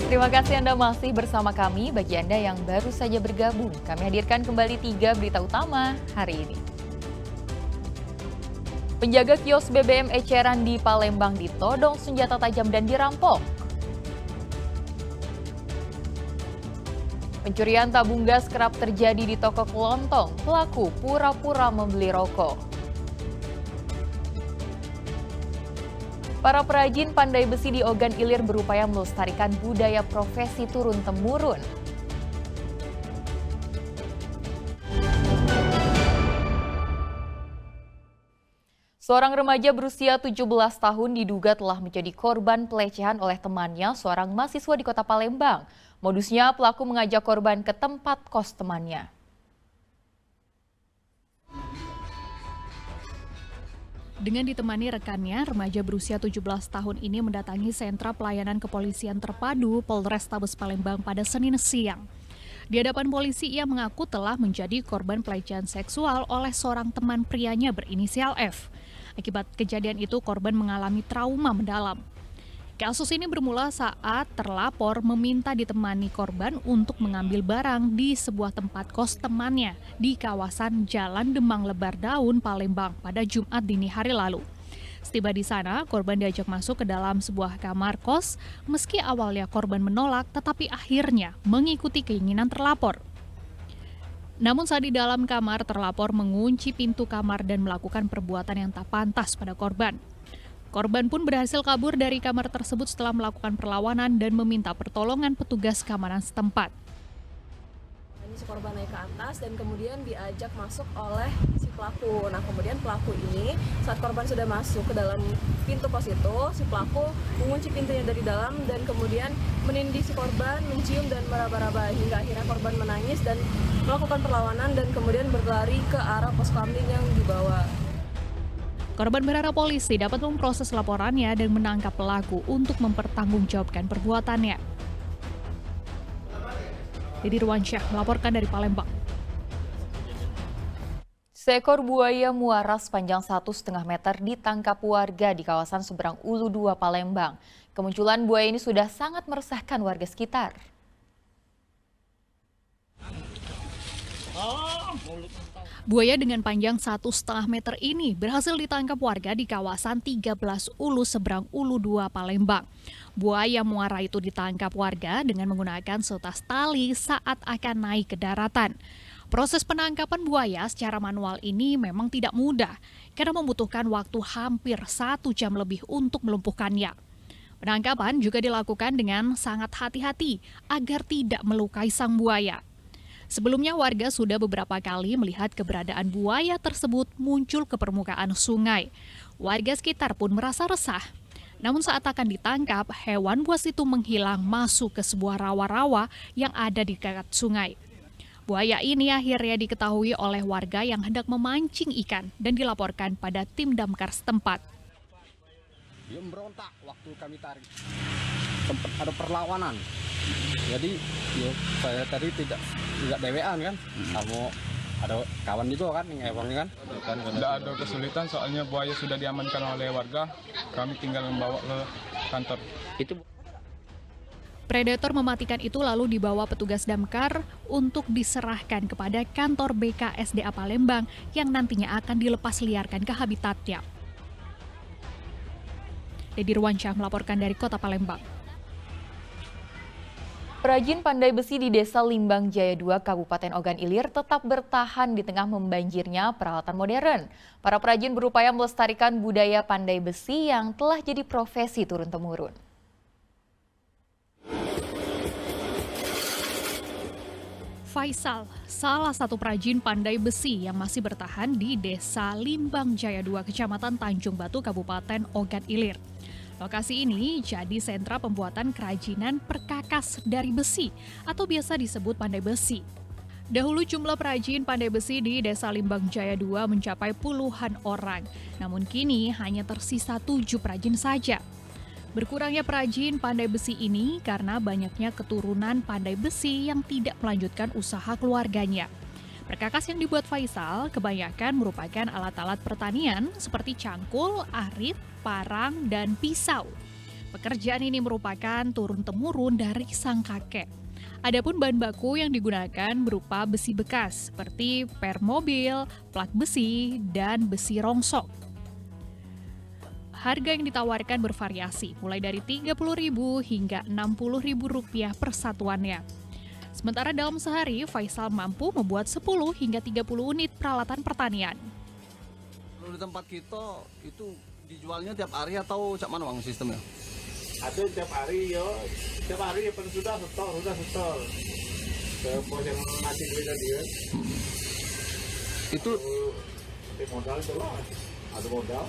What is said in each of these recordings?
Terima kasih Anda masih bersama kami. Bagi Anda yang baru saja bergabung, kami hadirkan kembali 3 berita utama hari ini. Penjaga kios BBM eceran di Palembang ditodong senjata tajam dan dirampok. Pencurian tabung gas kerap terjadi di toko kelontong. Pelaku pura-pura membeli rokok. Para perajin pandai besi di Ogan Ilir berupaya melestarikan budaya profesi turun-temurun. Seorang remaja berusia 17 tahun diduga telah menjadi korban pelecehan oleh temannya, seorang mahasiswa di kota Palembang. Modusnya, pelaku mengajak korban ke tempat kos temannya. Dengan ditemani rekannya, remaja berusia 17 tahun ini mendatangi sentra pelayanan kepolisian terpadu Polrestabes Palembang pada Senin siang. Di hadapan polisi, ia mengaku telah menjadi korban pelecehan seksual oleh seorang teman prianya berinisial F. Akibat kejadian itu, korban mengalami trauma mendalam. Kasus ini bermula saat terlapor meminta ditemani korban untuk mengambil barang di sebuah tempat kos temannya di kawasan Jalan Demang Lebar Daun, Palembang pada Jumat dini hari lalu. Setiba di sana, korban diajak masuk ke dalam sebuah kamar kos, meski awalnya korban menolak, tetapi akhirnya mengikuti keinginan terlapor. Namun saat di dalam kamar, terlapor mengunci pintu kamar dan melakukan perbuatan yang tak pantas pada korban. Korban pun berhasil kabur dari kamar tersebut setelah melakukan perlawanan dan meminta pertolongan petugas keamanan setempat. Si korban naik ke atas dan kemudian diajak masuk oleh si pelaku. Nah, kemudian pelaku ini saat korban sudah masuk ke dalam pintu kos itu, si pelaku mengunci pintunya dari dalam dan kemudian menindih si korban, mencium dan meraba-raba hingga akhirnya korban menangis dan melakukan perlawanan dan kemudian berlari ke arah pos kamling yang dibawa. Korban berharap polisi dapat memproses laporannya dan menangkap pelaku untuk mempertanggungjawabkan perbuatannya. Didi Ruansyah melaporkan dari Palembang. Seekor buaya muara sepanjang 1,5 meter ditangkap warga di kawasan Seberang Ulu 2 Palembang. Kemunculan buaya ini sudah sangat meresahkan warga sekitar. Buaya dengan panjang 1,5 meter ini berhasil ditangkap warga di kawasan 13 Ulu Seberang Ulu 2 Palembang. Buaya muara itu ditangkap warga dengan menggunakan setas tali saat akan naik ke daratan. Proses penangkapan buaya secara manual ini memang tidak mudah karena membutuhkan waktu hampir 1 jam lebih untuk melumpuhkannya. Penangkapan juga dilakukan dengan sangat hati-hati agar tidak melukai sang buaya. Sebelumnya warga sudah beberapa kali melihat keberadaan buaya tersebut muncul ke permukaan sungai. Warga sekitar pun merasa resah. Namun saat akan ditangkap, hewan buas itu menghilang masuk ke sebuah rawa-rawa yang ada di dekat sungai. Buaya ini akhirnya diketahui oleh warga yang hendak memancing ikan dan dilaporkan pada tim damkar setempat. Dia memberontak waktu kami tarik. Sempat ada perlawanan. Jadi saya tadi tidak dewean kan, kamu ada kawan juga kan yang ewannya kan. Tidak ada kesulitan soalnya buaya sudah diamankan oleh warga, kami tinggal membawa ke kantor. Predator mematikan itu lalu dibawa petugas damkar untuk diserahkan kepada kantor BKSDA Palembang yang nantinya akan dilepas liarkan ke habitatnya. Didi Ruansyah melaporkan dari Kota Palembang. Perajin pandai besi di Desa Limbang Jaya 2, Kabupaten Ogan Ilir tetap bertahan di tengah membanjirnya peralatan modern. Para perajin berupaya melestarikan budaya pandai besi yang telah jadi profesi turun-temurun. Faisal, salah satu perajin pandai besi yang masih bertahan di Desa Limbang Jaya 2, Kecamatan Tanjung Batu, Kabupaten Ogan Ilir. Lokasi ini jadi sentra pembuatan kerajinan perkakas dari besi atau biasa disebut pandai besi. Dahulu jumlah perajin pandai besi di Desa Limbang Jaya 2 mencapai puluhan orang, namun kini hanya tersisa 7 perajin saja. Berkurangnya perajin pandai besi ini karena banyaknya keturunan pandai besi yang tidak melanjutkan usaha keluarganya. Perkakas yang dibuat Faisal kebanyakan merupakan alat-alat pertanian seperti cangkul, arit, parang, dan pisau. Pekerjaan ini merupakan turun-temurun dari sang kakek. Adapun bahan baku yang digunakan berupa besi bekas seperti per mobil, plat besi, dan besi rongsok. Harga yang ditawarkan bervariasi, mulai dari Rp30.000 hingga Rp60.000 per satuannya. Sementara dalam sehari, Faisal mampu membuat 10 hingga 30 unit peralatan pertanian. Kalau di tempat kita itu dijualnya tiap hari atau cak mana bang sistemnya? Ada tiap hari ya pen sudah setor. Bos yang ngasih duitnya dia. Itu Modal itu lah. Ada modal.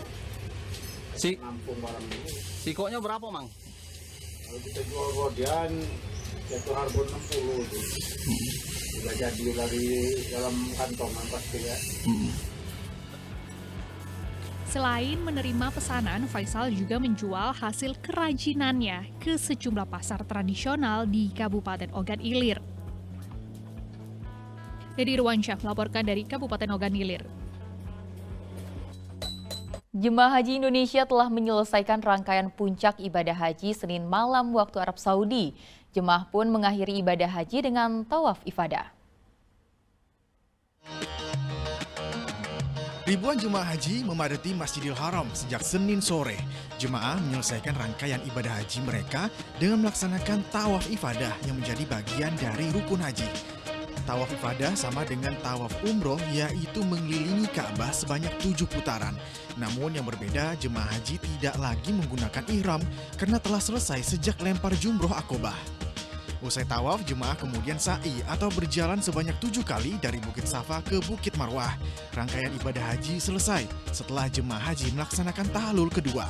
si Nampung barang ini. sikoknya berapa mang? Kalau kita jual godian jatuh harga 60 itu. Sudah jadi dari dalam kantongan pasti ya. Selain menerima pesanan, Faisal juga menjual hasil kerajinannya ke sejumlah pasar tradisional di Kabupaten Ogan Ilir. Dedi Irwansyah melaporkan dari Kabupaten Ogan Ilir. Jemaah Haji Indonesia telah menyelesaikan rangkaian puncak ibadah haji Senin malam waktu Arab Saudi. Jemaah pun mengakhiri ibadah haji dengan tawaf ifadah. Ribuan jemaah haji memadati Masjidil Haram sejak Senin sore. Jemaah menyelesaikan rangkaian ibadah haji mereka dengan melaksanakan tawaf ifadah yang menjadi bagian dari rukun haji. Tawaf ifadah sama dengan tawaf umroh, yaitu mengelilingi Ka'bah sebanyak 7 putaran. Namun yang berbeda, jemaah haji tidak lagi menggunakan ihram karena telah selesai sejak lempar jumroh Aqobah. Usai tawaf, jemaah kemudian sa'i atau berjalan sebanyak 7 kali dari Bukit Safa ke Bukit Marwah. Rangkaian ibadah haji selesai setelah jemaah haji melaksanakan tahlul kedua.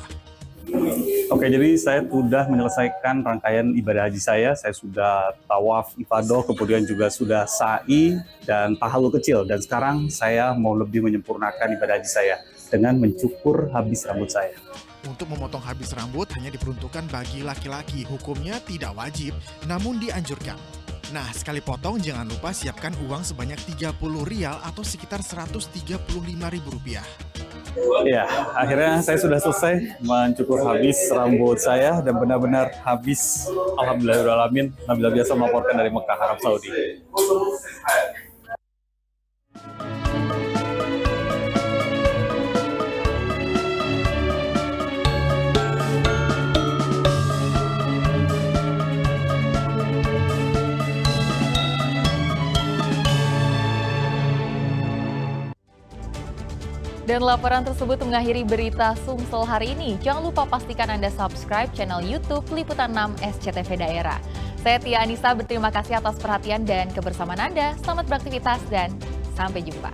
Oke, jadi saya sudah menyelesaikan rangkaian ibadah haji saya. Saya sudah tawaf ifadah, kemudian juga sudah sa'i dan tahlul kecil. Dan sekarang saya mau lebih menyempurnakan ibadah haji saya dengan mencukur habis rambut saya. Untuk memotong habis rambut hanya diperuntukkan bagi laki-laki. Hukumnya tidak wajib, namun dianjurkan. Nah, sekali potong jangan lupa siapkan uang sebanyak Rp30 atau sekitar Rp135.000. Ya, akhirnya saya sudah selesai mencukur habis rambut saya dan benar-benar habis. Alhamdulillahirrahmanirrahim. Nabila biasa melaporkan dari Mekah, Arab Saudi. Dan laporan tersebut mengakhiri berita Sumsel hari ini. Jangan lupa pastikan Anda subscribe channel YouTube Liputan 6 SCTV Daerah. Saya Tia Anissa berterima kasih atas perhatian dan kebersamaan Anda. Selamat beraktivitas dan sampai jumpa.